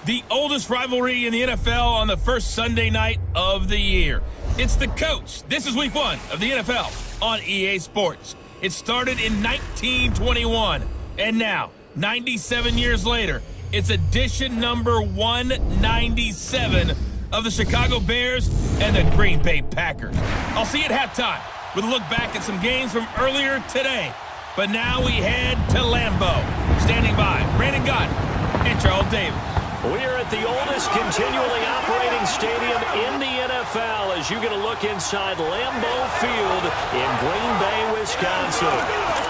The oldest rivalry in the NFL on the first Sunday night of the year. It's the Coats. This is week 1 of the NFL on EA Sports. It started in 1921, and now, 97 years later, it's edition number 197 of the Chicago Bears and the Green Bay Packers. I'll see you at halftime with a look back at some games from earlier today. But now we head to Lambeau. Standing by, Brandon Gott and Charles Davis. We are at the oldest continually operating stadium in the NFL as you get a look inside Lambeau Field in Green Bay, Wisconsin.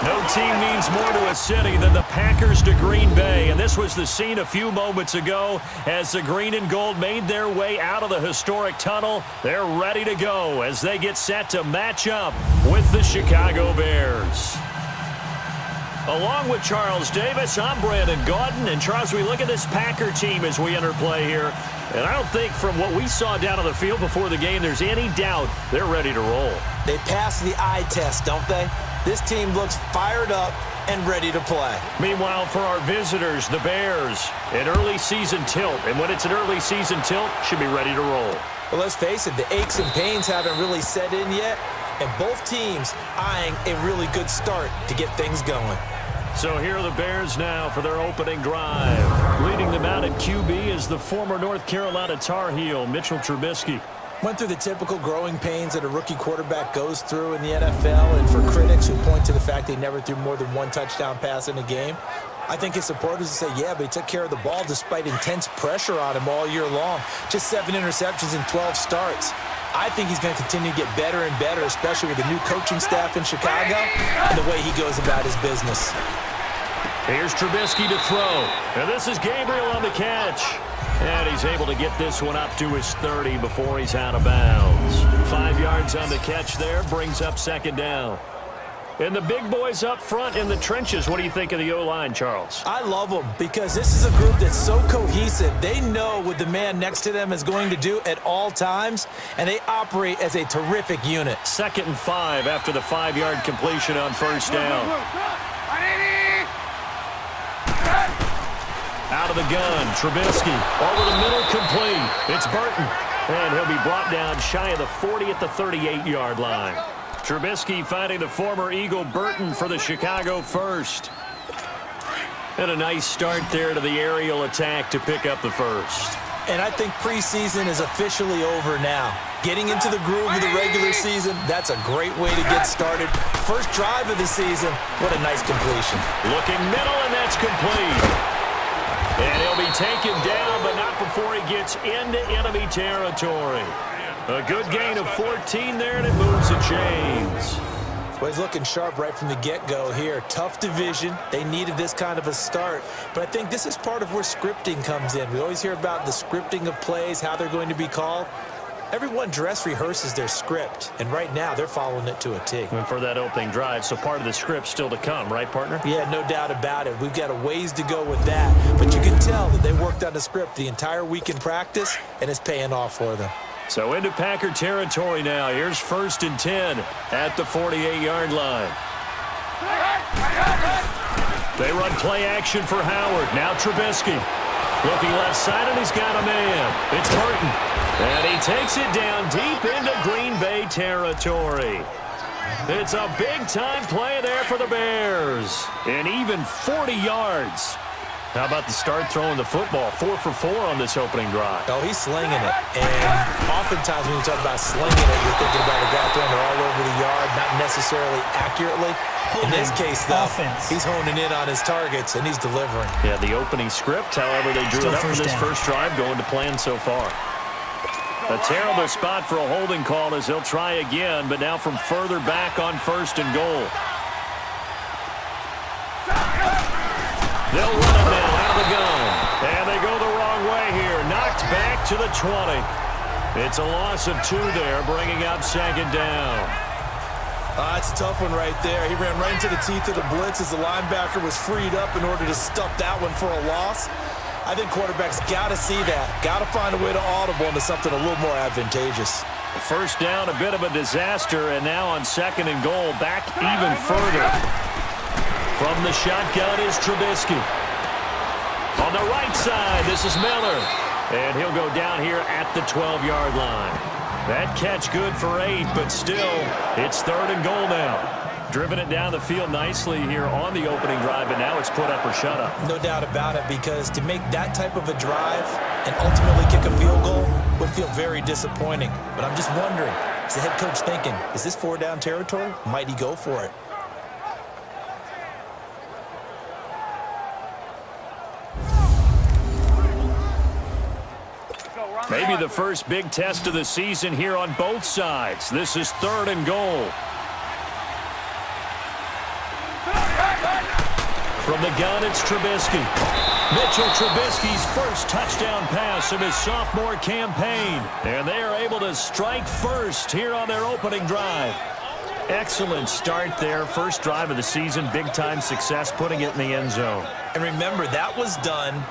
No team means more to a city than the Packers to Green Bay, and this was the scene a few moments ago as the green and gold made their way out of the historic tunnel. They're ready to go as they get set to match up with the Chicago Bears. Along with Charles Davis, I'm Brandon Gaudin. And Charles, we look at this Packer team as we enter play here. And I don't think from what we saw down on the field before the game, there's any doubt they're ready to roll. They passed the eye test, don't they? This team looks fired up and ready to play. Meanwhile, for our visitors, the Bears, an early season tilt. And when it's an early season tilt, should be ready to roll. Well, let's face it, the aches and pains haven't really set in yet. And both teams eyeing a really good start to get things going. So here are the Bears now for their opening drive. Leading them out at QB is the former North Carolina Tar Heel, Mitchell Trubisky. Went through the typical growing pains that a rookie quarterback goes through in the NFL, and for critics who point to the fact they never threw more than one touchdown pass in a game, I think his supporters will say, yeah, but he took care of the ball despite intense pressure on him all year long. Just 7 interceptions in 12 starts. I think he's going to continue to get better and better, especially with the new coaching staff in Chicago and the way he goes about his business. Here's Trubisky to throw. And this is Gabriel on the catch. And he's able to get this one up to his 30 before he's out of bounds. 5 yards on the catch there, brings up second down. And the big boys up front in the trenches, what do you think of the O-line, Charles? I love them because this is a group that's so cohesive. They know what the man next to them is going to do at all times, and they operate as a terrific unit. 2nd and 5 after the 5-yard completion on first down. Out of the gun, Trubisky over the middle, complete. It's Burton, and he'll be brought down shy of the 40 at the 38-yard line. Trubisky finding the former Eagle Burton for the Chicago first. And a nice start there to the aerial attack to pick up the first. And I think preseason is officially over now. Getting into the groove of the regular season, that's a great way to get started. First drive of the season, what a nice completion. Looking middle, and that's complete. And he'll be taken down, but not before he gets into enemy territory. A good gain of 14 there, and it moves the chains. Well, he's looking sharp right from the get-go here. Tough division. They needed this kind of a start. But I think this is part of where scripting comes in. We always hear about the scripting of plays, how they're going to be called. Everyone dress rehearses their script, and right now they're following it to a T. And for that opening drive, so part of the script still to come, right, partner? Yeah, no doubt about it. We've got a ways to go with that. But you can tell that they worked on the script the entire week in practice, and it's paying off for them. So into Packer territory now. Here's 1st and 10 at the 48-yard line. They run play action for Howard. Now Trubisky. Looking left side, and he's got a man. It's Burton. And he takes it down deep into Green Bay territory. It's a big-time play there for the Bears. And even 40 yards. How about the start throwing the football? 4 for 4 on this opening drive. Oh, he's slinging it. And oftentimes when you talk about slinging it, you're thinking about a guy throwing it all over the yard, not necessarily accurately. In this case, though, he's honing in on his targets, and he's delivering. Yeah, the opening script, however, they drew it up for this first drive, going to plan so far. A terrible spot for a holding call as he'll try again, but now from further back on 1st and goal. They'll run it now out of the gun. And they go the wrong way here. Knocked back to the 20. It's a loss of 2 there, bringing up 2nd down. It's a tough one right there. He ran right into the teeth of the blitz as the linebacker was freed up in order to stuff that one for a loss. I think quarterbacks got to see that. Got to find a way to audible into something a little more advantageous. First down, a bit of a disaster, and now on 2nd and goal, back even further. From the shotgun is Trubisky. On the right side, this is Miller. And he'll go down here at the 12-yard line. That catch good for 8, but still, it's 3rd and goal now. Driven it down the field nicely here on the opening drive, but now it's put up or shut up. No doubt about it, because to make that type of a drive and ultimately kick a field goal would feel very disappointing. But I'm just wondering, is the head coach thinking, is this 4-down territory? Might he go for it? Maybe the first big test of the season here on both sides. This is 3rd and goal. From the gun, it's Trubisky. Mitchell Trubisky's first touchdown pass of his sophomore campaign. And they are able to strike first here on their opening drive. Excellent start there. First drive of the season. Big-time success putting it in the end zone. And remember, that was done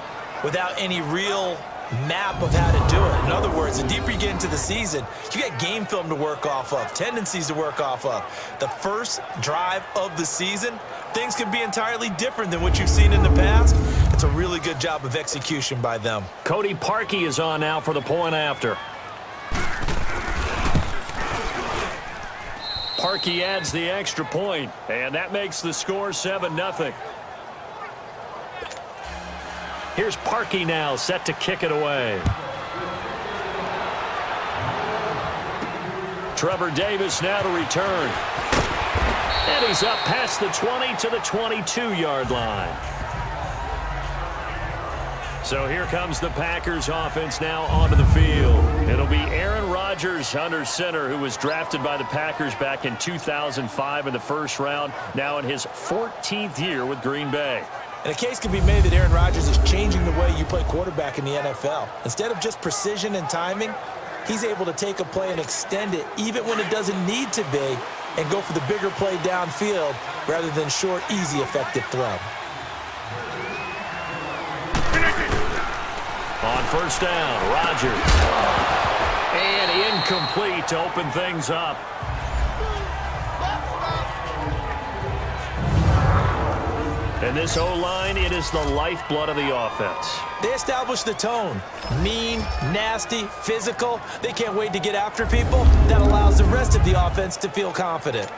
without any real map of how to do it. In other words, the deeper you get into the season, you got game film to work off of, tendencies to work off of. The first drive of the season, things can be entirely different than what you've seen in the past. It's a really good job of execution by them. Cody Parkey is on now for the point after. Parkey adds the extra point, and that makes the score 7-0. Here's Parkey now, set to kick it away. Trevor Davis now to return. And he's up past the 20 to the 22-yard line. So here comes the Packers offense now onto the field. It'll be Aaron Rodgers under center, who was drafted by the Packers back in 2005 in the first round, now in his 14th year with Green Bay. And a case can be made that Aaron Rodgers is changing the way you play quarterback in the NFL. Instead of just precision and timing, he's able to take a play and extend it even when it doesn't need to be and go for the bigger play downfield rather than short, easy, effective throw. On first down, Rodgers. And incomplete to open things up. And this O-line, it is the lifeblood of the offense. They establish the tone. Mean, nasty, physical. They can't wait to get after people. That allows the rest of the offense to feel confident.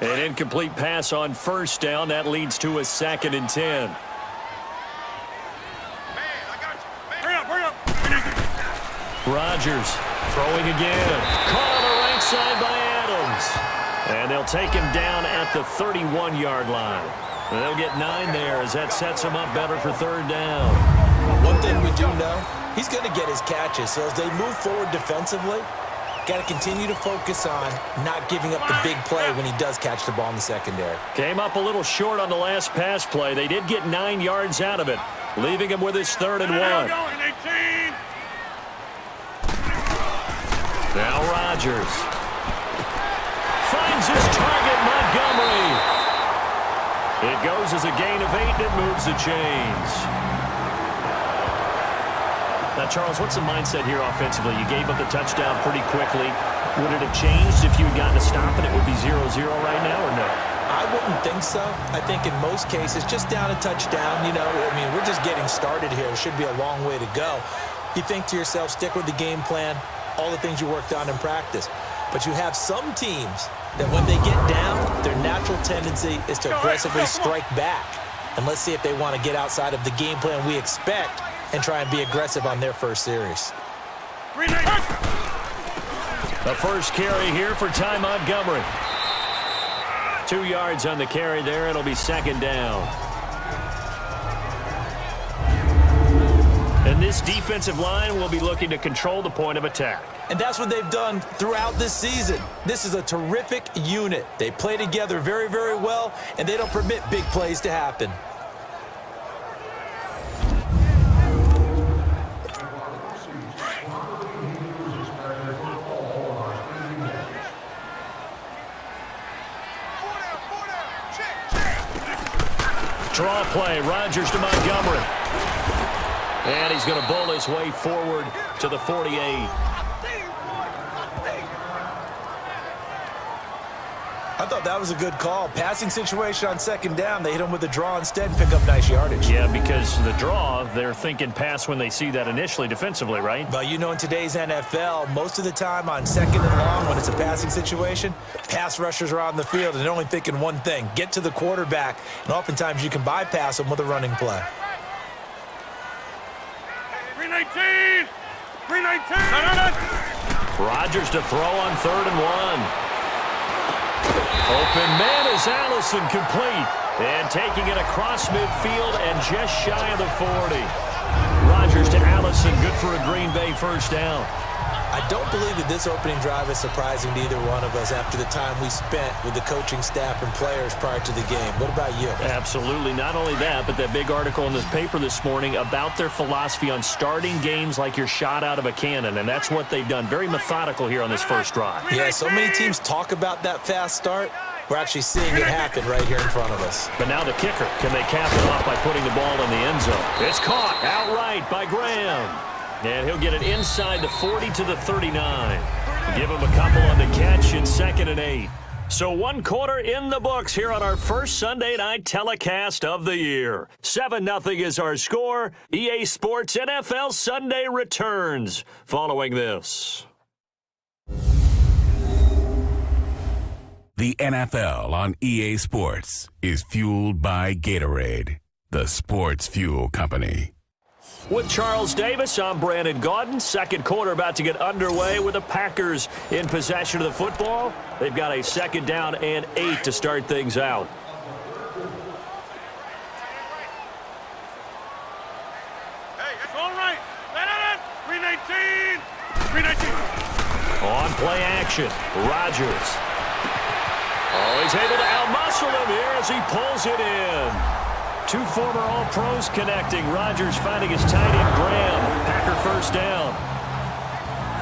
An incomplete pass on first down. That leads to a 2nd and 10. Rodgers throwing again. Caught on the right side by Adams. And they'll take him down at the 31-yard line. And they'll get 9 there as that sets him up better for 3rd down. One thing we do know, he's going to get his catches. So as they move forward defensively, got to continue to focus on not giving up the big play when he does catch the ball in the secondary. Came Came up a little short on the last pass play. They did get 9 yards out of it, leaving him with his 3rd and 1. Now Rodgers finds his target, Montgomery. It goes as a gain of 8, and it moves the chains. Now, Charles, what's the mindset here offensively? You gave up the touchdown pretty quickly. Would it have changed if you had gotten a stop and it would be 0-0 right now, or no? I wouldn't think so. I think in most cases, just down a touchdown, you know, I mean, we're just getting started here. It should be a long way to go. You think to yourself, stick with the game plan, all the things you worked on in practice. But you have some teams that when they get down, their natural tendency is to aggressively strike back. And let's see if they want to get outside of the game plan we expect and try and be aggressive on their first series. The first carry here for Ty Montgomery. 2 yards on the carry there. It'll be 2nd down. And this defensive line will be looking to control the point of attack. And that's what they've done throughout this season. This is a terrific unit. They play together very, very well, and they don't permit big plays to happen. Draw play, Rodgers to Montgomery. And he's going to bull his way forward to the 48. I thought that was a good call. Passing situation on second down. They hit him with a draw instead and pick up nice yardage. Yeah, because the draw, they're thinking pass when they see that initially defensively, right? But you know, in today's NFL, most of the time on second and long, when it's a passing situation, pass rushers are on the field and they're only thinking one thing, get to the quarterback. And oftentimes you can bypass them with a running play. 319! 319! Rodgers to throw on 3rd and 1. Open man is Allison, complete. And taking it across midfield and just shy of the 40. Rodgers to Allison, good for a Green Bay first down. I don't believe that this opening drive is surprising to either one of us after the time we spent with the coaching staff and players prior to the game. What about you? Absolutely. Not only that, but that big article in this paper this morning about their philosophy on starting games like you're shot out of a cannon, and that's what they've done. Very methodical here on this first drive. Yeah, so many teams talk about that fast start. We're actually seeing it happen right here in front of us. But now the kicker, can they cap it off by putting the ball in the end zone? It's caught outright by Graham. And he'll get it inside the 40 to the 39. Give him a couple on the catch in 2nd and 8. So 1 quarter in the books here on our first Sunday night telecast of the year. 7-0 is our score. EA Sports NFL Sunday returns following this. The NFL on EA Sports is fueled by Gatorade, the sports fuel company. With Charles Davis, I'm Brandon Gaudin. Second quarter about to get underway with the Packers in possession of the football. They've got a 2nd down and 8 to start things out. Hey, it's all right. 319! 319! On play action, Rodgers. Oh, he's able to out-muscle him here as he pulls it in. 2 former All-Pros connecting. Rodgers finding his tight end, Graham. Packer first down.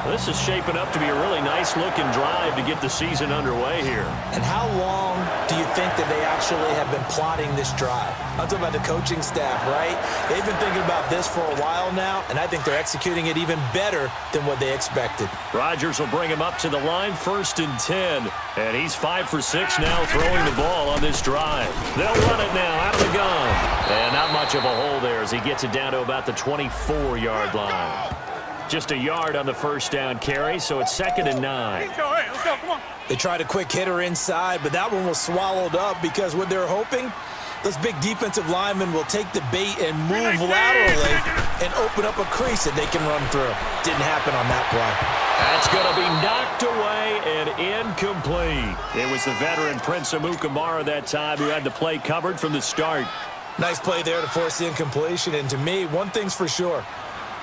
This is shaping up to be a really nice-looking drive to get the season underway here. And how long do you think that they actually have been plotting this drive? I'm talking about the coaching staff, right? They've been thinking about this for a while now, and I think they're executing it even better than what they expected. Rodgers will bring him up to the line, 1st and 10. And he's 5 for 6 now throwing the ball on this drive. They'll run it now out of the gun. And not much of a hole there as he gets it down to about the 24-yard line. Just a yard on the first down carry, so it's 2nd and 9. Let's go, hey, let's go, come on. They tried a quick hitter inside, but that one was swallowed up because what they're hoping, those big defensive linemen will take the bait and move laterally and open up a crease that they can run through. Didn't happen on that play. That's going to be knocked away and incomplete. It was the veteran Prince Amukamara that time who had the play covered from the start. Nice play there to force the incompletion, and to me, one thing's for sure.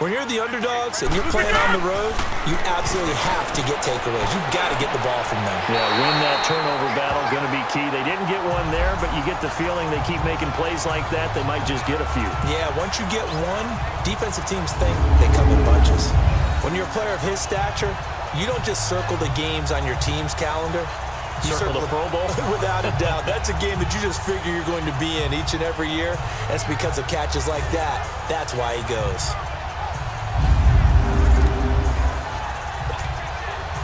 When you're the underdogs and you're playing on the road, you absolutely have to get takeaways. You've got to get the ball from them. Yeah, win that turnover battle, going to be key. They didn't get one there, but you get the feeling they keep making plays like that, they might just get a few. Yeah, once you get one, defensive teams think they come in bunches. When you're a player of his stature, you don't just circle the games on your team's calendar. You Circle the Pro Bowl? Without a doubt. That's a game that you just figure you're going to be in each and every year. And it's because of catches like that. That's why he goes.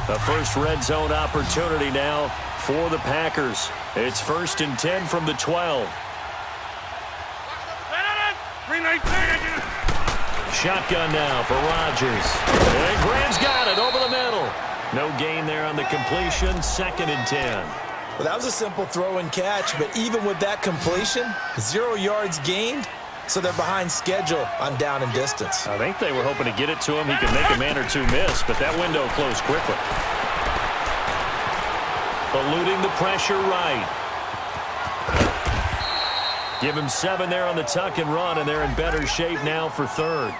The first red zone opportunity now for the Packers. It's 1st and 10 from the 12. 319! Shotgun now for Rodgers. And Graham's got it over the middle. No gain there on the completion. 2nd and 10. Well, that was a simple throw and catch, but even with that completion, 0 yards gained, so they're behind schedule on down and distance. I think they were hoping to get it to him. He could make a man or two miss, but that window closed quickly. Eluding the pressure right. Give him 7 there on the tuck and run, and they're in better shape now for 3rd.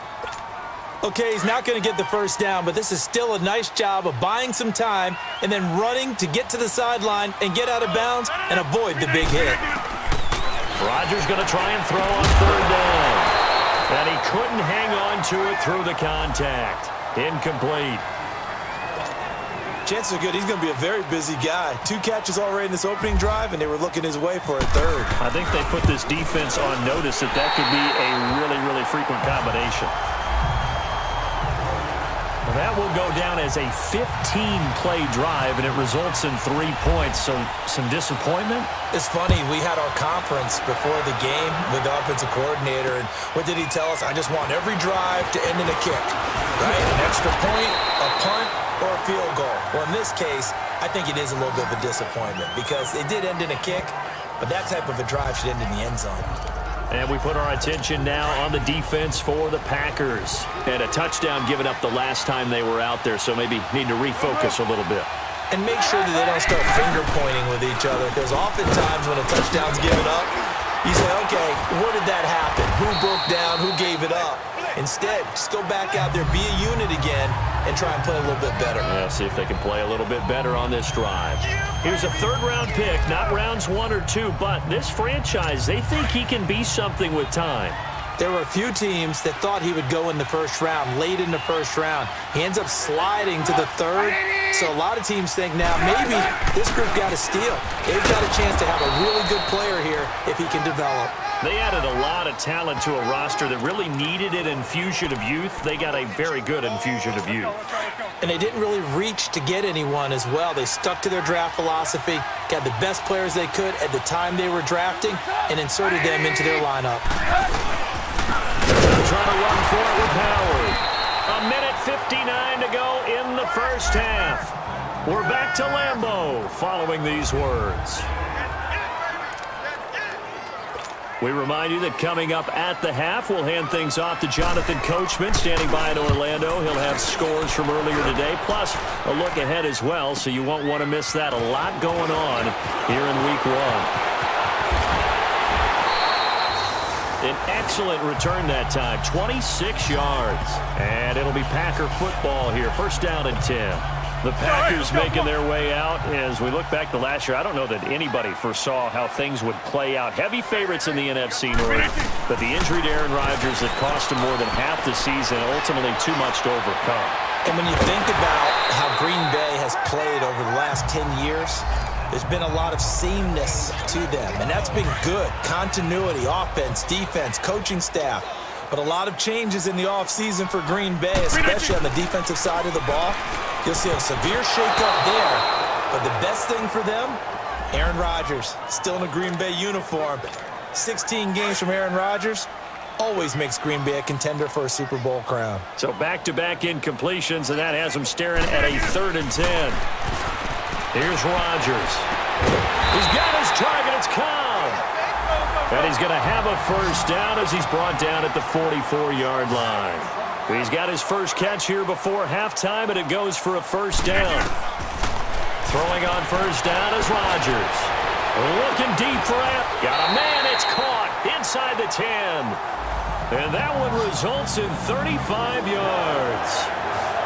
Okay, he's not going to get the first down, but this is still a nice job of buying some time and then running to get to the sideline and get out of bounds and avoid the big hit. Rodgers going to try and throw on 3rd down. And he couldn't hang on to it through the contact. Incomplete. Chances are good he's going to be a very busy guy. 2 catches already in this opening drive, and they were looking his way for a 3rd. I think they put this defense on notice that that could be a really, really frequent combination. that will go down as a 15-play drive, and it results in 3 points. So some disappointment? It's funny. We had our conference before the game with the offensive coordinator, and what did he tell us? I just want every drive to end in a kick, right? An extra point, a punt, or a field goal. Well, in this case, I think it is a little bit of a disappointment because it did end in a kick, but that type of a drive should end in the end zone. And we put our attention now on the defense for the Packers. And a touchdown given up the last time they were out there, so maybe need to refocus a little bit. And make sure that they don't start finger pointing with each other, because oftentimes when a touchdown's given up, you say, okay, where did that happen? Who broke down? Who gave it up? Instead, just go back out there, be a unit again, and try and play a little bit better. Yeah, see if they can play a little bit better on this drive. Here's a third-round pick, not rounds 1 or 2, but this franchise, they think he can be something with time. There were a few teams that thought he would go in the first round, late in the first round. He ends up sliding to the third. So a lot of teams think now maybe this group got a steal. They've got a chance to have a really good player here if he can develop. They added a lot of talent to a roster that really needed an infusion of youth. They got a very good infusion of youth. And they didn't really reach to get anyone as well. They stuck to their draft philosophy, got the best players they could at the time they were drafting, and inserted them into their lineup. Trying to run for it with Howard. 1:59 to go in the first half. We're back to Lambeau following these words. We remind you that coming up at the half, we'll hand things off to Jonathan Coachman, standing by in Orlando. He'll have scores from earlier today, plus a look ahead as well, so you won't want to miss that. A lot going on here in Week 1. An excellent return that time, 26 yards. And it'll be Packer football here, first down and 10. The Packers making their way out. As we look back to last year, I don't know that anybody foresaw how things would play out. Heavy favorites in the NFC North, but the injury to Aaron Rodgers that cost him more than half the season, ultimately too much to overcome. And when you think about how Green Bay has played over the last 10 years, there's been a lot of sameness to them, and that's been good. Continuity, offense, defense, coaching staff. But a lot of changes in the offseason for Green Bay, especially on the defensive side of the ball. You'll see a severe shakeup there. But the best thing for them, Aaron Rodgers, still in a Green Bay uniform. 16 games from Aaron Rodgers always makes Green Bay a contender for a Super Bowl crown. So back-to-back incompletions, and that has them staring at a 3rd and 10. Here's Rodgers. He's got his target. It's Cobb. And he's going to have a first down as he's brought down at the 44-yard line. He's got his first catch here before halftime, and it goes for a first down. Throwing on first down is Rodgers. Looking deep for it. Got a man. It's caught inside the 10. And that one results in 35 yards.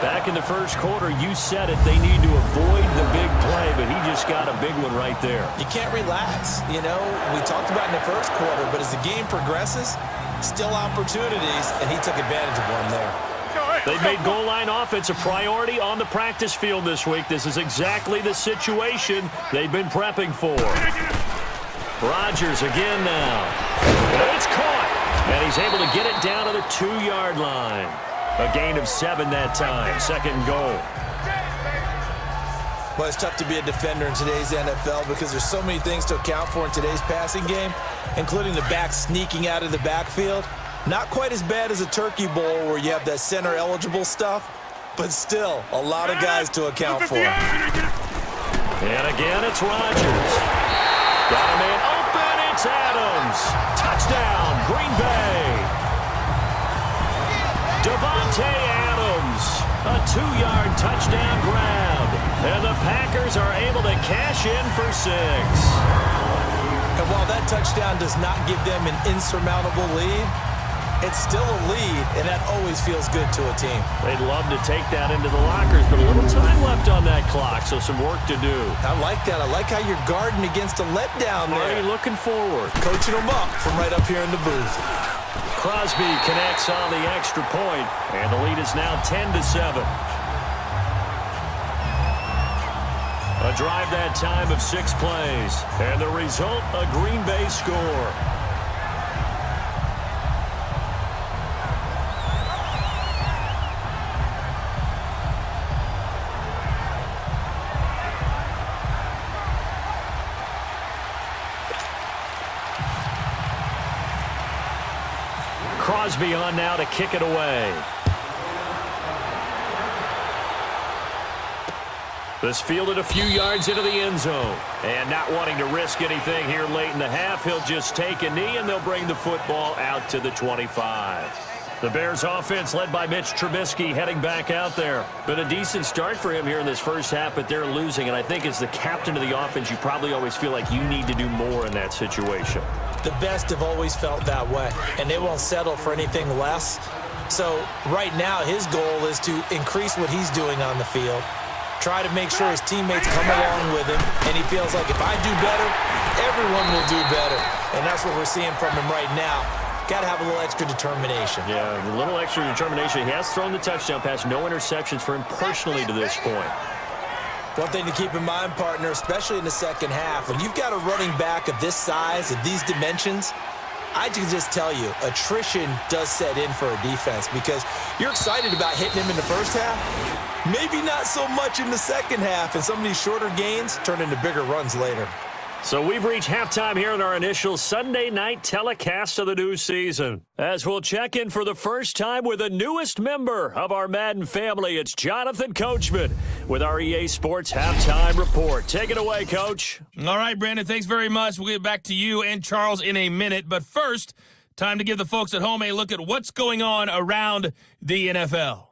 Back in the first quarter, you said it, they need to avoid the big play, but he just got a big one right there. You can't relax. You know, we talked about in the first quarter, but as the game progresses, still opportunities, and he took advantage of one there. They've made goal line offense a priority on the practice field this week. This is exactly the situation they've been prepping for. Rodgers again now. It's caught, and he's able to get it down to the 2-yard line. A gain of 7 that time. 2nd and goal. Well, it's tough to be a defender in today's NFL because there's so many things to account for in today's passing game, including the back sneaking out of the backfield. Not quite as bad as a turkey bowl where you have that center-eligible stuff, but still a lot of guys to account for. And again, it's Rodgers. Got a man open. It's Adams. Touchdown, Green Bay. Devontae Adams, a 2-yard touchdown grab. And the Packers are able to cash in for 6. And while that touchdown does not give them an insurmountable lead, it's still a lead, and that always feels good to a team. They'd love to take that into the lockers, but a little time left on that clock, so some work to do. I like that. I like how you're guarding against a letdown there. Already looking forward. Coaching them up from right up here in the booth. Crosby connects on the extra point, and the lead is now 10-7. A drive that time of 6 plays, and the result, a Green Bay score. Crosby on now to kick it away. This fielded a few yards into the end zone. And not wanting to risk anything here late in the half, he'll just take a knee, and they'll bring the football out to the 25. The Bears offense led by Mitch Trubisky heading back out there. Been a decent start for him here in this first half, but they're losing. And I think as the captain of the offense, you probably always feel like you need to do more in that situation. The best have always felt that way, and they won't settle for anything less. So right now, his goal is to increase what he's doing on the field, try to make sure his teammates come along with him, and he feels like if I do better, everyone will do better. And that's what we're seeing from him right now. Got to have a little extra determination. Yeah, a little extra determination. He has thrown the touchdown pass, no interceptions for him personally to this point. One thing to keep in mind, partner, especially in the second half, when you've got a running back of this size, of these dimensions, I can just tell you, attrition does set in for a defense because you're excited about hitting him in the first half. Maybe not so much in the second half, and some of these shorter gains turn into bigger runs later. So we've reached halftime here in our initial Sunday night telecast of the new season. As we'll check in for the first time with the newest member of our Madden family, it's Jonathan Coachman with our EA Sports Halftime Report. Take it away, Coach. All right, Brandon, thanks very much. We'll get back to you and Charles in a minute. But first, time to give the folks at home a look at what's going on around the NFL.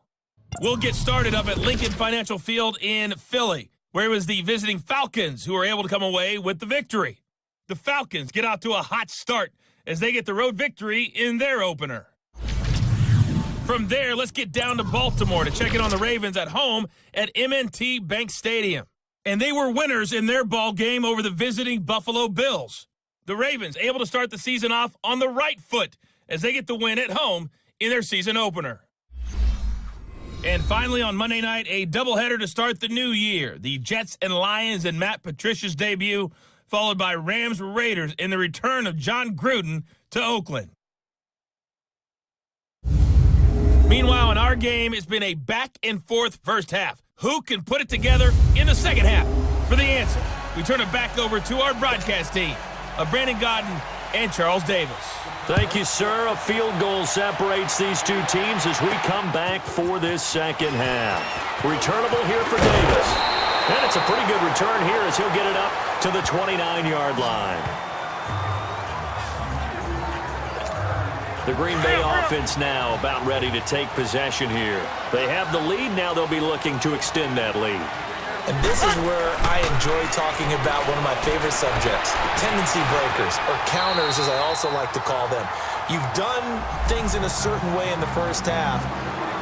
We'll get started up at Lincoln Financial Field in Philly, where it was the visiting Falcons who were able to come away with the victory. The Falcons get out to a hot start as they get the road victory in their opener. From there, let's get down to Baltimore to check in on the Ravens at home at M&T Bank Stadium. And they were winners in their ball game over the visiting Buffalo Bills. The Ravens able to start the season off on the right foot as they get the win at home in their season opener. And finally, on Monday night, a doubleheader to start the new year. The Jets and Lions in Matt Patricia's debut, followed by Rams-Raiders in the return of John Gruden to Oakland. Meanwhile, in our game, it's been a back-and-forth first half. Who can put it together in the second half? For the answer, we turn it back over to our broadcast team of Brandon Godden and Charles Davis. Thank you, sir. A field goal separates these two teams as we come back for this second half. Returnable here for Davis. And it's a pretty good return here as he'll get it up to the 29-yard line. The Green Bay offense now about ready to take possession here. They have the lead. Now they'll be looking to extend that lead. And this is where I enjoy talking about one of my favorite subjects, tendency breakers, or counters as I also like to call them. You've done things in a certain way in the first half,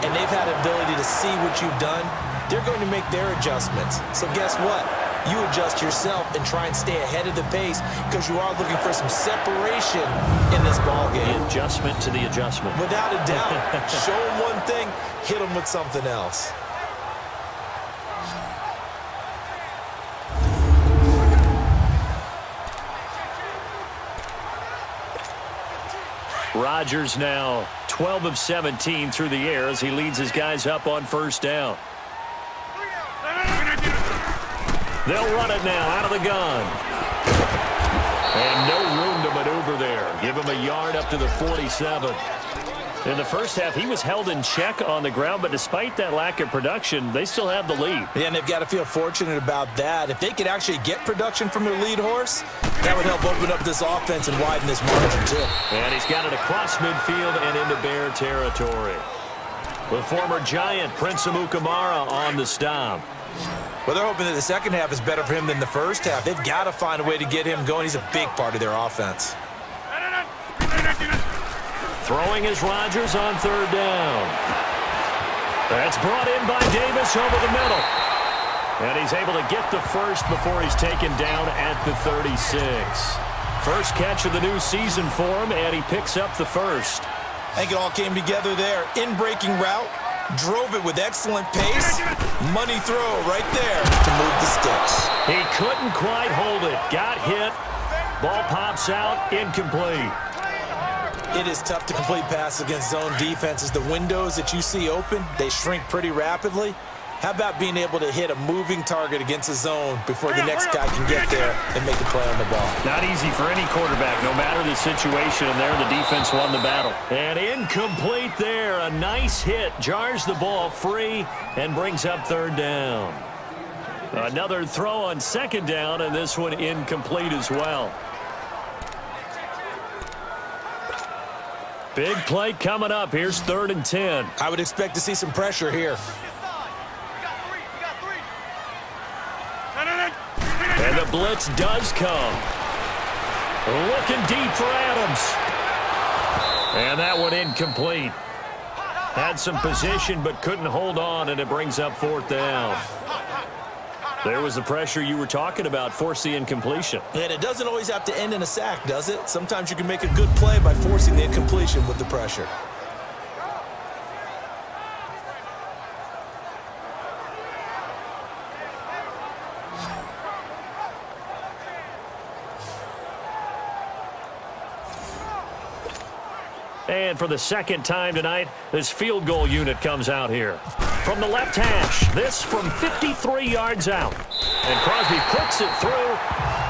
and they've had the ability to see what you've done. They're going to make their adjustments. So guess what? You adjust yourself and try and stay ahead of the pace because you are looking for some separation in this ball game. The adjustment to the adjustment. Without a doubt. Show them one thing, hit them with something else. Rodgers now 12 of 17 through the air as he leads his guys up on first down. They'll run it now out of the gun. And no room to maneuver there. Give him a yard up to the 47. In the first half, he was held in check on the ground, but despite that lack of production, they still have the lead. Yeah, and they've got to feel fortunate about that. If they could actually get production from their lead horse, that would help open up this offense and widen this margin, too. And he's got it across midfield and into Bear territory. The former Giant, Prince Amukamara, on the stop. Well, they're hoping that the second half is better for him than the first half. They've got to find a way to get him going. He's a big part of their offense. Throwing is Rodgers on third down. That's brought in by Davis over the middle. And he's able to get the first before he's taken down at the 36. First catch of the new season for him, and he picks up the first. I think it all came together there. In-breaking route, drove it with excellent pace. Money throw right there to move the sticks. He couldn't quite hold it. Got hit. Ball pops out, incomplete. It is tough to complete passes against zone defenses. The windows that you see open, they shrink pretty rapidly. How about being able to hit a moving target against a zone before the next guy can get there and make a play on the ball? Not easy for any quarterback, no matter the situation, and there the defense won the battle. And incomplete there. A nice hit. Jars the ball free and brings up third down. Another throw on second down, and this one incomplete as well. Big play coming up. Here's 3rd and 10. I would expect to see some pressure here. And the blitz does come. Looking deep for Adams. And that one incomplete. Had some position but couldn't hold on, and it brings up 4th down. There was the pressure you were talking about, force the incompletion. And it doesn't always have to end in a sack, does it? Sometimes you can make a good play by forcing the incompletion with the pressure. And for the second time tonight, this field goal unit comes out here. From the left hash, this from 53 yards out. And Crosby puts it through,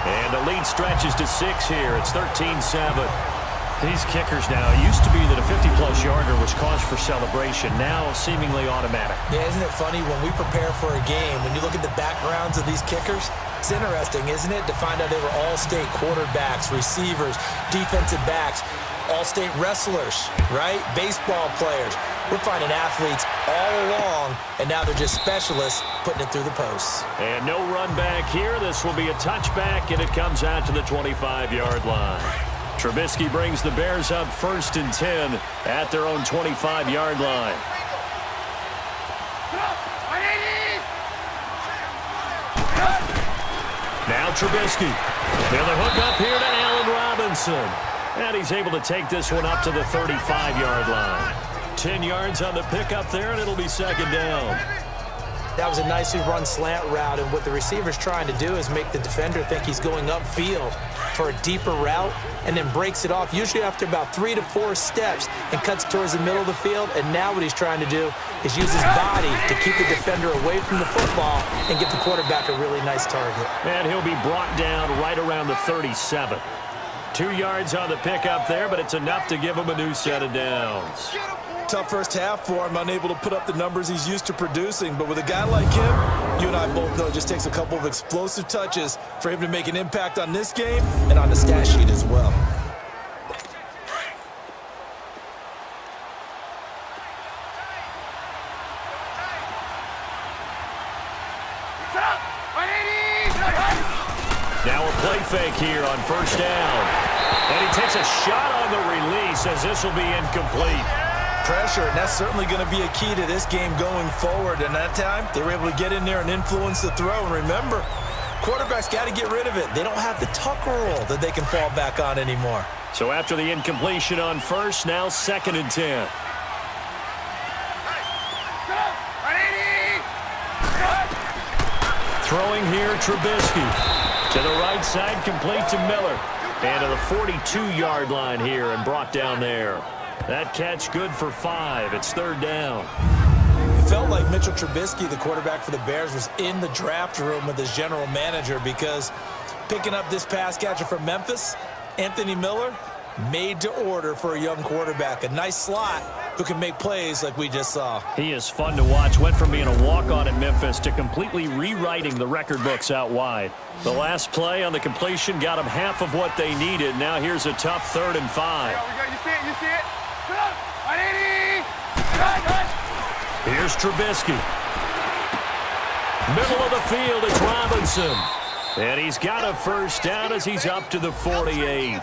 and the lead stretches to 6 here. It's 13-7. These kickers now, it used to be that a 50-plus yarder was cause for celebration. Now seemingly automatic. Yeah, isn't it funny when we prepare for a game, when you look at the backgrounds of these kickers, it's interesting, isn't it, to find out they were all-state quarterbacks, receivers, defensive backs, all-state wrestlers, right? Baseball players. We're finding athletes all along, and now they're just specialists putting it through the posts. And no run back here. This will be a touchback, and it comes out to the 25-yard line. Trubisky brings the Bears up 1st and 10 at their own 25-yard line. Now Trubisky. They'll hook up here to Allen Robinson. And he's able to take this one up to the 35-yard line. 10 yards on the pickup there, and it'll be 2nd down. That was a nicely run slant route, and what the receiver's trying to do is make the defender think he's going upfield for a deeper route and then breaks it off, usually after about 3 to 4 steps, and cuts towards the middle of the field. And now what he's trying to do is use his body to keep the defender away from the football and give the quarterback a really nice target. And he'll be brought down right around the 37. 2 yards on the pickup there, but it's enough to give him a new set of downs. Tough first half for him, unable to put up the numbers he's used to producing. But with a guy like him, you and I both know it just takes a couple of explosive touches for him to make an impact on this game and on the stat sheet as well. Now a play fake here on 1st down. And he takes a shot on the release as this will be incomplete. Pressure, and that's certainly going to be a key to this game going forward. And that time, they were able to get in there and influence the throw. And remember, quarterbacks got to get rid of it. They don't have the tuck roll that they can fall back on anymore. So after the incompletion on 1st, now 2nd and 10. Throwing here, Trubisky. To the right side, complete to Miller. And to the 42-yard line here and brought down there. That catch good for 5. It's 3rd down. It felt like Mitchell Trubisky, the quarterback for the Bears, was in the draft room with his general manager, because picking up this pass catcher from Memphis, Anthony Miller, made to order for a young quarterback. A nice slot who can make plays like we just saw. He is fun to watch. Went from being a walk-on in Memphis to completely rewriting the record books out wide. The last play on the completion got them half of what they needed. Now here's a tough 3rd and 5. You see it, you see it? Here's Trubisky. Middle of the field, it's Robinson. And he's got a 1st down as he's up to the 48.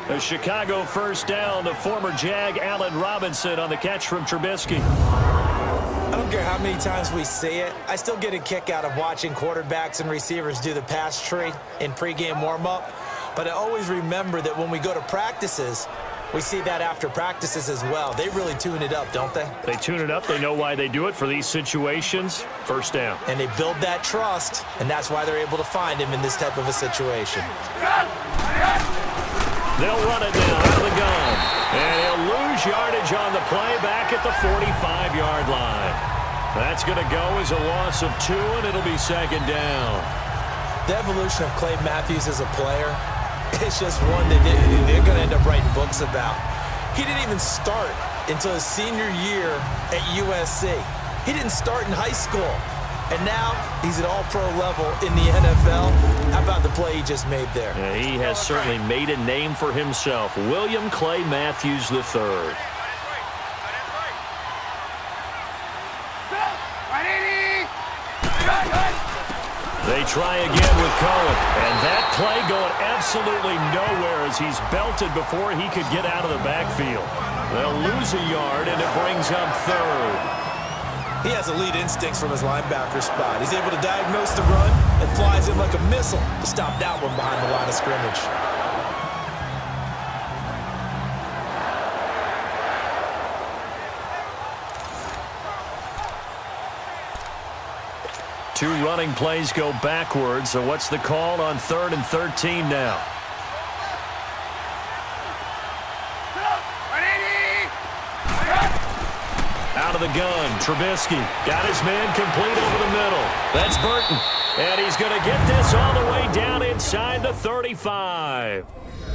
A Chicago 1st down, the former Jag Allen Robinson on the catch from Trubisky. I don't care how many times we see it. I still get a kick out of watching quarterbacks and receivers do the pass tree in pregame warm-up. But I always remember that when we go to practices, we see that after practices as well. They really tune it up, don't they? They tune it up. They know why they do it for these situations. 1st down. And they build that trust, and that's why they're able to find him in this type of a situation. They'll run it now out of the gun. And he'll lose yardage on the play back at the 45-yard line. That's going to go as a loss of 2, and it'll be second down. The evolution of Clay Matthews as a player, it's just one that they're going to end up writing books about. He didn't even start until his senior year at USC. He didn't start in high school. And now he's at all-pro level in the NFL. How about the play he just made there? Yeah, he has certainly made a name for himself. William Clay Matthews III. They try again with Cohen. And that play going absolutely nowhere as he's belted before he could get out of the backfield. They'll lose a yard, and it brings up 3rd. He has elite instincts from his linebacker spot. He's able to diagnose the run and flies in like a missile to stop that one behind the line of scrimmage. Two running plays go backwards, so what's the call on 3rd and 13 now? Out of the gun, Trubisky got his man complete over the middle. That's Burton, and he's going to get this all the way down inside the 35.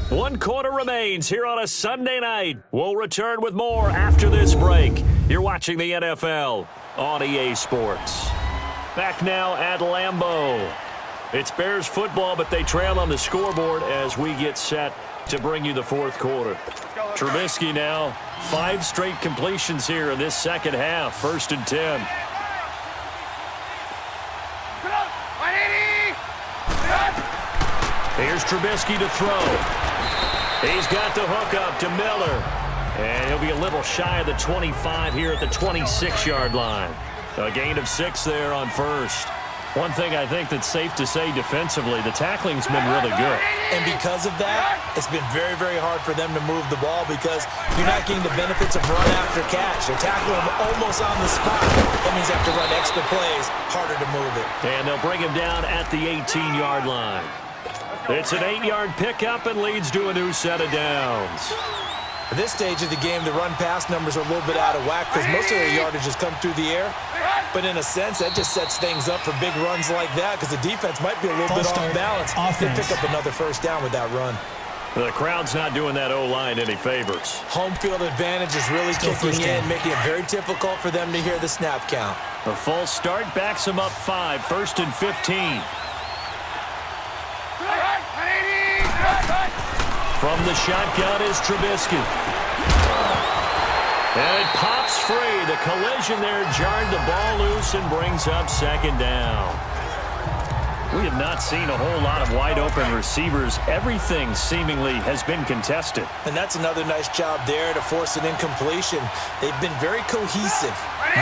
1 quarter remains here on a Sunday night. We'll return with more after this break. You're watching the NFL on EA Sports. Back now at Lambeau. It's Bears football, but they trail on the scoreboard as we get set to bring you the 4th quarter. Trubisky now, 5 straight completions here in this second half. 1st and 10. Here's Trubisky to throw. He's got the hook up to Miller. And he'll be a little shy of the 25 here at the 26-yard line. A gain of 6 there on 1st. One thing I think that's safe to say defensively, the tackling's been really good. And because of that, it's been very, very hard for them to move the ball because you're not getting the benefits of run after catch. They're tackling him almost on the spot. That means they have to run extra plays, harder to move it. And they'll bring him down at the 18-yard line. It's an 8-yard pickup and leads to a new set of downs. At this stage of the game, the run-pass numbers are a little bit out of whack because most of their yardage has come through the air. But in a sense, that just sets things up for big runs like that because the defense might be a little bit off balance. They pick up another 1st down with that run. The crowd's not doing that O-line any favors. Home field advantage is really kicking in, making it very difficult for them to hear the snap count. The false start backs them up 5, 1st and 15. From the shotgun is Trubisky. And it pops free. The collision there jarred the ball loose and brings up 2nd down. We have not seen a whole lot of wide-open receivers. Everything seemingly has been contested. And that's another nice job there to force an incompletion. They've been very cohesive,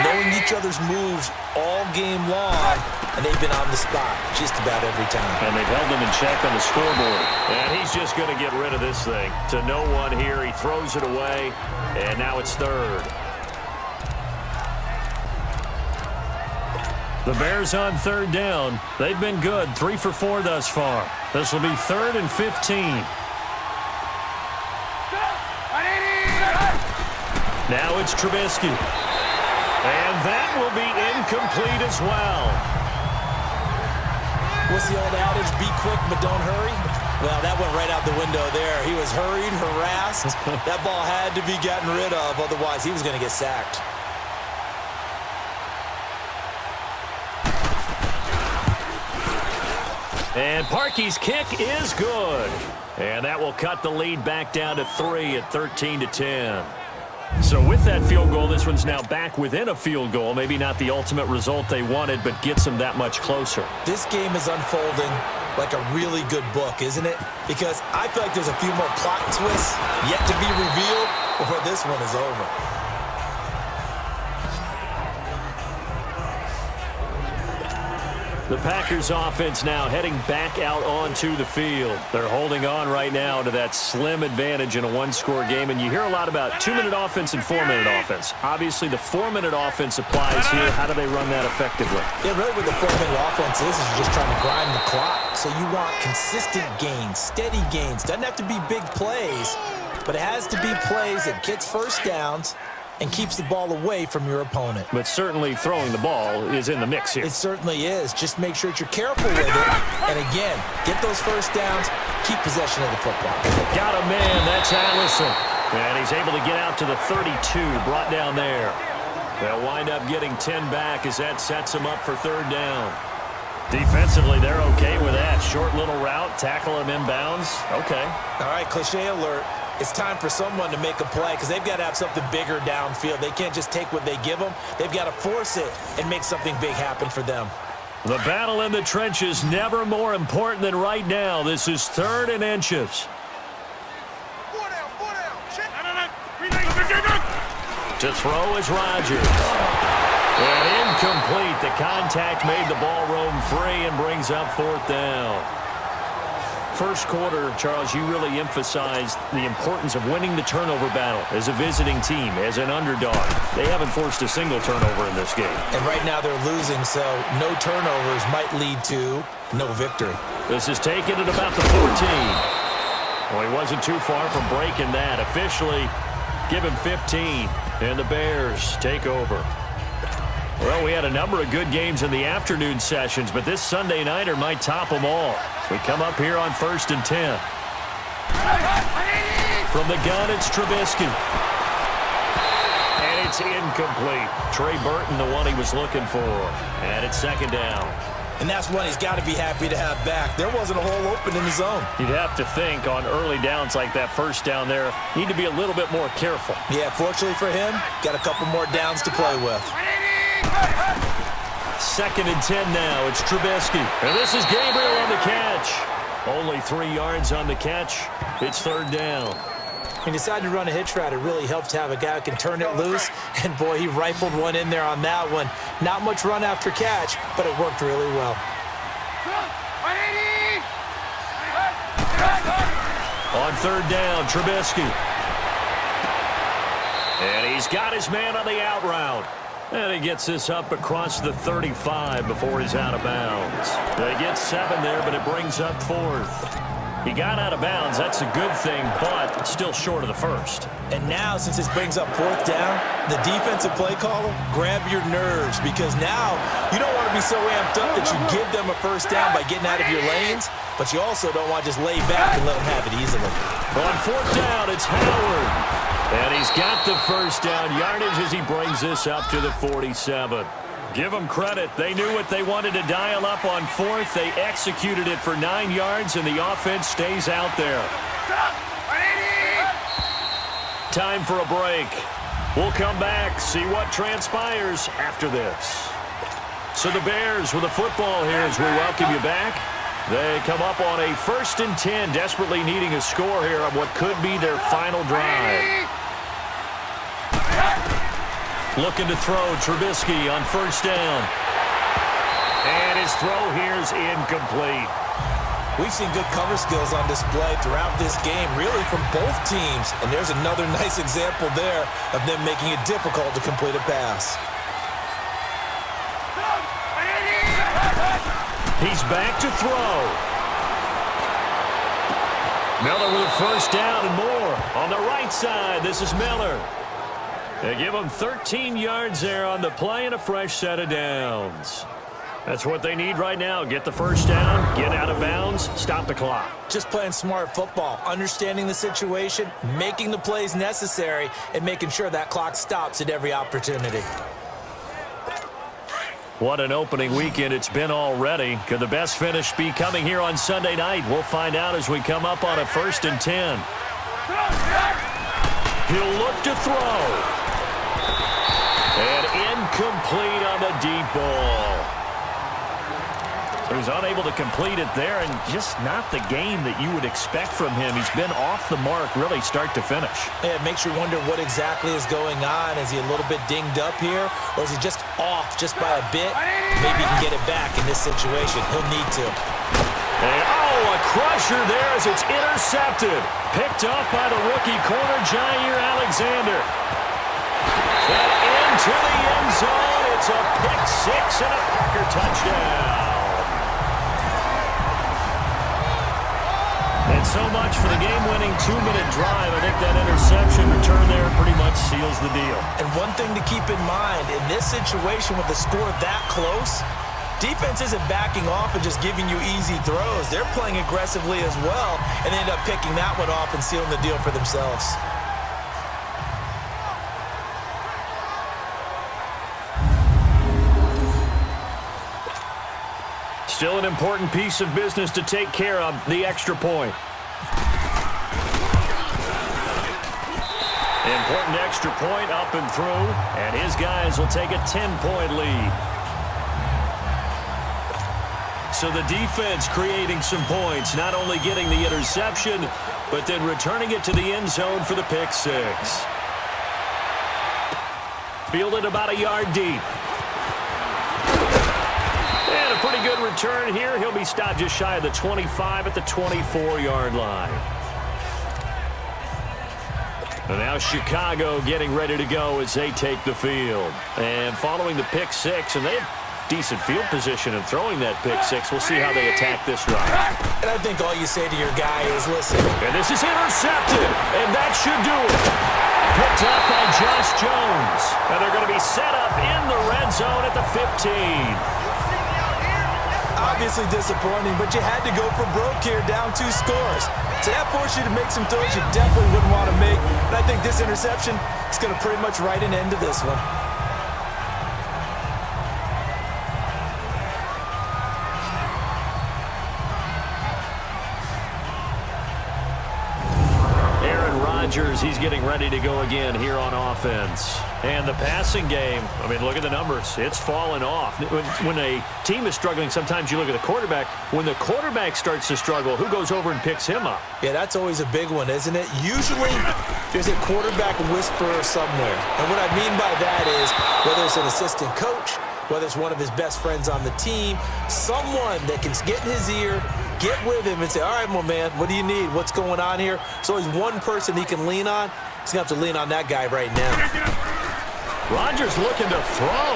knowing each other's moves all game long, and they've been on the spot just about every time. And they've held them in check on the scoreboard. And he's just going to get rid of this thing. To no one here, he throws it away, and now it's 3rd. The Bears on 3rd down. They've been good, 3 for 4 thus far. This will be 3rd and 15. Now it's Trubisky. And that will be incomplete as well. What's the old adage? Be quick, but don't hurry? Well, that went right out the window there. He was hurried, harassed. That ball had to be gotten rid of, otherwise he was going to get sacked. And Parkey's kick is good. And that will cut the lead back down to 3 at 13-10. So with that field goal, this one's now back within a field goal. Maybe not the ultimate result they wanted, but gets them that much closer. This game is unfolding like a really good book, isn't it? Because I feel like there's a few more plot twists yet to be revealed before this one is over. The Packers offense now heading back out onto the field. They're holding on right now to that slim advantage in a one-score game. And you hear a lot about 2-minute offense and 4-minute offense. Obviously, the 4-minute offense applies here. How do they run that effectively? Yeah, really what the 4-minute offense is you're just trying to grind the clock. So you want consistent gains, steady gains. Doesn't have to be big plays, but it has to be plays that gets 1st downs and keeps the ball away from your opponent. But certainly throwing the ball is in the mix here. It certainly is. Just make sure that you're careful with it. And again, get those first downs, keep possession of the football. Got a man, that's Allison. And he's able to get out to the 32, brought down there. They'll wind up getting 10 back as that sets him up for third down. Defensively, they're okay with that. Short little route, tackle him inbounds. Okay. All right, cliche alert. It's time for someone to make a play because they've got to have something bigger downfield. They can't just take what they give them. They've got to force it and make something big happen for them. The battle in the trenches never more important than right now. This is 3rd and inches. To throw is Rodgers. And incomplete. The contact made the ball roam free and brings up 4th down. First quarter, Charles, you really emphasized the importance of winning the turnover battle as a visiting team, as an underdog. They haven't forced a single turnover in this game. And right now they're losing, so no turnovers might lead to no victory. This is taken at about the 14. Well, he wasn't too far from breaking that. Officially, give him 15, and the Bears take over. Well, we had a number of good games in the afternoon sessions, but this Sunday nighter might top them all. We come up here on 1st and 10. From the gun, it's Trubisky. And it's incomplete. Trey Burton, the one he was looking for. And it's 2nd down. And that's one he's got to be happy to have back. There wasn't a hole open in the zone. You'd have to think on early downs like that first down there, need to be a little bit more careful. Yeah, fortunately for him, got a couple more downs to play with. 2nd and 10 now. It's Trubisky. And this is Gabriel on the catch. Only 3 yards on the catch. It's 3rd down. He decided to run a hitch route. It really helps to have a guy who can turn it loose. And, boy, he rifled one in there on that one. Not much run after catch, but it worked really well. On 3rd down, Trubisky. And he's got his man on the out route. And he gets this up across the 35 before he's out of bounds. They get 7 there, but it brings up 4th. He got out of bounds. That's a good thing, but still short of the first. And now, since this brings up 4th down, the defensive play caller, grab your nerves, because now you don't want to be so amped up that you give them a first down by getting out of your lanes, but you also don't want to just lay back and let them have it easily. On 4th down, it's Howard. And he's got the first down yardage as he brings this up to the 47. Give them credit. They knew what they wanted to dial up on 4th. They executed it for 9 yards, and the offense stays out there. Time for a break. We'll come back, see what transpires after this. So the Bears with a football here as we welcome you back. They come up on a 1st and 10, desperately needing a score here on what could be their final drive. Looking to throw, Trubisky on 1st down. And his throw here is incomplete. We've seen good cover skills on display throughout this game, really from both teams. And there's another nice example there of them making it difficult to complete a pass. He's back to throw. Miller with a 1st down and more. On the right side, this is Miller. They give him 13 yards there on the play and a fresh set of downs. That's what they need right now. Get the first down, get out of bounds, stop the clock. Just playing smart football, understanding the situation, making the plays necessary, and making sure that clock stops at every opportunity. What an opening weekend it's been already. Could the best finish be coming here on Sunday night? We'll find out as we come up on a 1st and 10. He'll look to throw. And incomplete on the deep ball. So he's unable to complete it there, and just not the game that you would expect from him. He's been off the mark really start to finish. Yeah, it makes you wonder what exactly is going on. Is he a little bit dinged up here, or is he just off just by a bit? Maybe he can get it back in this situation. He'll need to. And, a crusher there as it's intercepted. Picked up by the rookie corner, Jair Alexander. And into the end zone. It's a pick-6 and a Packer touchdown. And so much for the game-winning 2-minute drive. I think that interception return there pretty much seals the deal. And one thing to keep in mind, in this situation with the score that close, defense isn't backing off and just giving you easy throws. They're playing aggressively as well, and they end up picking that one off and sealing the deal for themselves. Still an important piece of business to take care of, the extra point. Important extra point up and through, and his guys will take a 10-point lead. So the defense creating some points, not only getting the interception, but then returning it to the end zone for the pick six. Fielded about a yard deep. And a pretty good return here. He'll be stopped just shy of the 25 at the 24-yard line. And now Chicago getting ready to go as they take the field. And following the pick six, and they have decent field position and throwing that pick six. We'll see how they attack this drive. And I think all you say to your guy is, listen. And this is intercepted, and that should do it. Picked up by Josh Jones. And they're going to be set up in the red zone at the 15. Obviously disappointing, but you had to go for broke here, down 2 scores. So that forced you to make some throws you definitely wouldn't want to make. And I think this interception is going to pretty much write an end to this one. He's getting ready to go again here on offense. And the passing game, I mean, look at the numbers. It's fallen off. When a team is struggling, sometimes you look at the quarterback. When the quarterback starts to struggle, who goes over and picks him up? Yeah, that's always a big one, isn't it? Usually, there's a quarterback whisperer somewhere. And what I mean by that is, whether it's an assistant coach, whether it's one of his best friends on the team, someone that can get in his ear, get with him and say, all right, my man, what do you need? What's going on here? So there's one person he can lean on. He's going to have to lean on that guy right now. Rodgers looking to throw.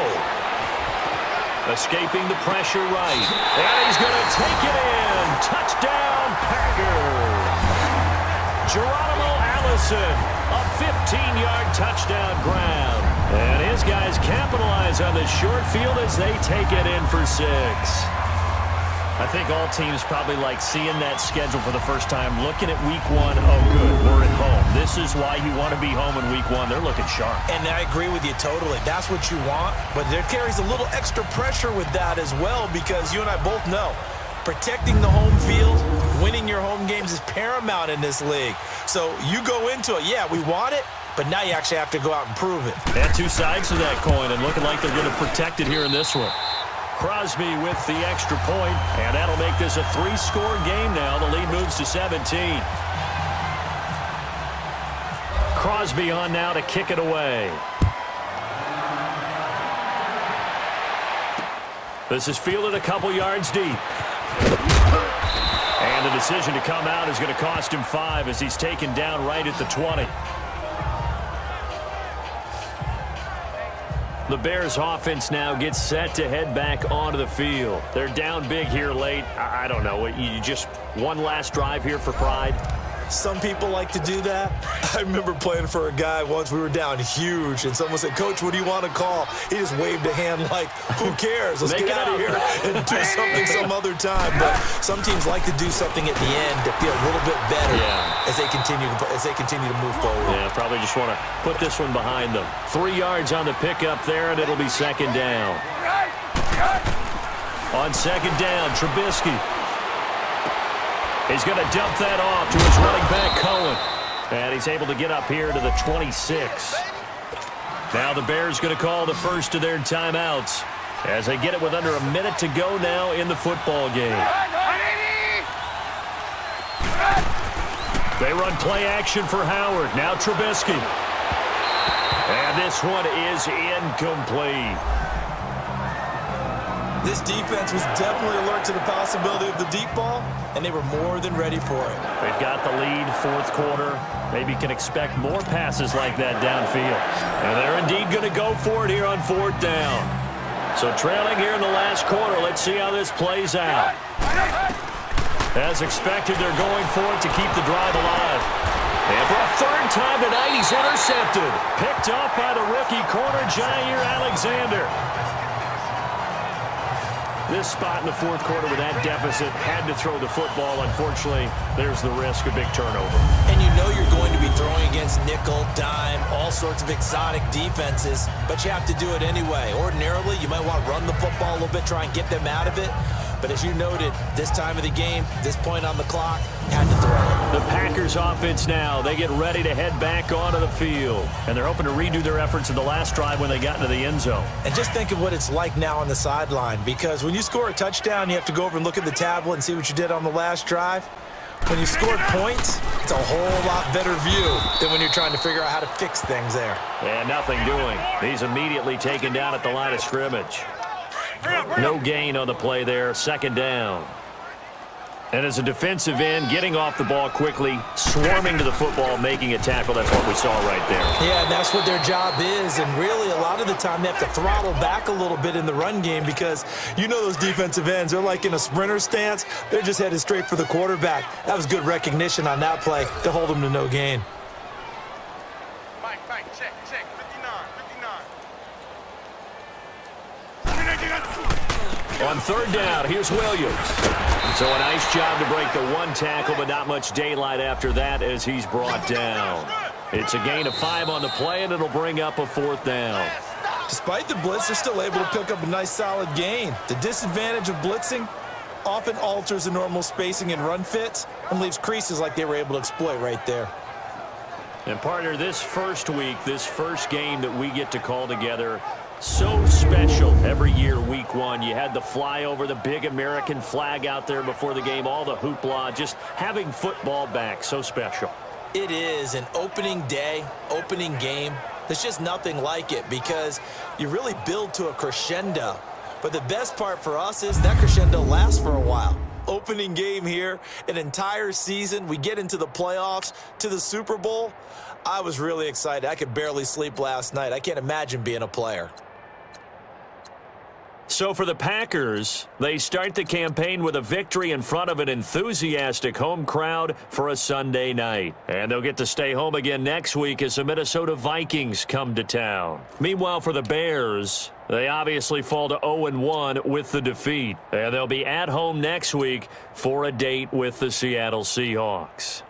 Escaping the pressure right. And he's going to take it in. Touchdown, Packers. Geronimo Allison, a 15-yard touchdown grab. And his guys capitalize on the short field as they take it in for 6. I think all teams probably like seeing that schedule for the first time, looking at week 1, oh good, we're at home. This is why you want to be home in week 1. They're looking sharp. And I agree with you totally. That's what you want, but there carries a little extra pressure with that as well, because you and I both know protecting the home field, winning your home games is paramount in this league. So you go into it, yeah, we want it, but now you actually have to go out and prove it. And 2 sides to that coin, and looking like they're going to protect it here in this one. Crosby with the extra point, and that'll make this a 3-score game now. The lead moves to 17. Crosby on now to kick it away. This is fielded a couple yards deep. And the decision to come out is going to cost him 5 as he's taken down right at the 20. The Bears offense now gets set to head back onto the field. They're down big here late. I don't know. You just one last drive here for pride? Some people like to do that. I remember playing for a guy once. We were down huge, and someone said, Coach, what do you want to call? He just waved a hand like, who cares? Let's get out of here and do something some other time. But some teams like to do something at the end to feel a little bit better as they continue to move forward. Yeah, probably just want to put this one behind them. 3 yards on the pickup there, and it'll be 2nd down. On 2nd down, Trubisky. He's going to dump that off to his running back, Cohen. And he's able to get up here to the 26. Now the Bears going to call the first of their timeouts as they get it with under a minute to go now in the football game. They run play action for Howard. Now Trubisky. And this one is incomplete. This defense was definitely alert to the possibility of the deep ball, and they were more than ready for it. They've got the lead, 4th quarter. Maybe can expect more passes like that downfield. And they're indeed going to go for it here on 4th down. So trailing here in the last quarter, let's see how this plays out. As expected, they're going for it to keep the drive alive. And for a third time tonight, he's intercepted. Picked up by the rookie corner, Jair Alexander. This spot in the fourth quarter with that deficit, had to throw the football. Unfortunately, there's the risk of big turnover. And you know you're going to be throwing against nickel, dime, all sorts of exotic defenses, but you have to do it anyway. Ordinarily, you might want to run the football a little bit, try and get them out of it. But as you noted, this time of the game, this point on the clock, had to throw it. The Packers offense now, they get ready to head back onto the field. And they're hoping to redo their efforts in the last drive when they got into the end zone. And just think of what it's like now on the sideline, because when you score a touchdown, you have to go over and look at the tablet and see what you did on the last drive. When you scored points, it's a whole lot better view than when you're trying to figure out how to fix things there. And nothing doing. He's immediately taken down at the line of scrimmage. No gain on the play there, second down. And as a defensive end, getting off the ball quickly, swarming to the football, making a tackle, that's what we saw right there. Yeah, and that's what their job is, and really a lot of the time they have to throttle back a little bit in the run game because you know those defensive ends, they're like in a sprinter stance. They're just headed straight for the quarterback. That was good recognition on that play to hold them to no gain. Mike, check, 59. On third down, here's Williams. So a nice job to break the one tackle, but not much daylight after that as he's brought down. It's a gain of 5 on the play, and it'll bring up a fourth down. Despite the blitz, they're still able to pick up a nice solid gain. The disadvantage of blitzing often alters the normal spacing and run fits and leaves creases like they were able to exploit right there. And partner, this first week, this first game that we get to call together, so special every year, week one. You had the flyover, the big American flag out there before the game, all the hoopla, just having football back, so special. It is an opening day, opening game. There's just nothing like it because you really build to a crescendo. But the best part for us is that crescendo lasts for a while. Opening game here, an entire season. We get into the playoffs, to the Super Bowl. I was really excited. I could barely sleep last night. I can't imagine being a player. So for the Packers, they start the campaign with a victory in front of an enthusiastic home crowd for a Sunday night. And they'll get to stay home again next week as the Minnesota Vikings come to town. Meanwhile, for the Bears, they obviously fall to 0-1 with the defeat. And they'll be at home next week for a date with the Seattle Seahawks.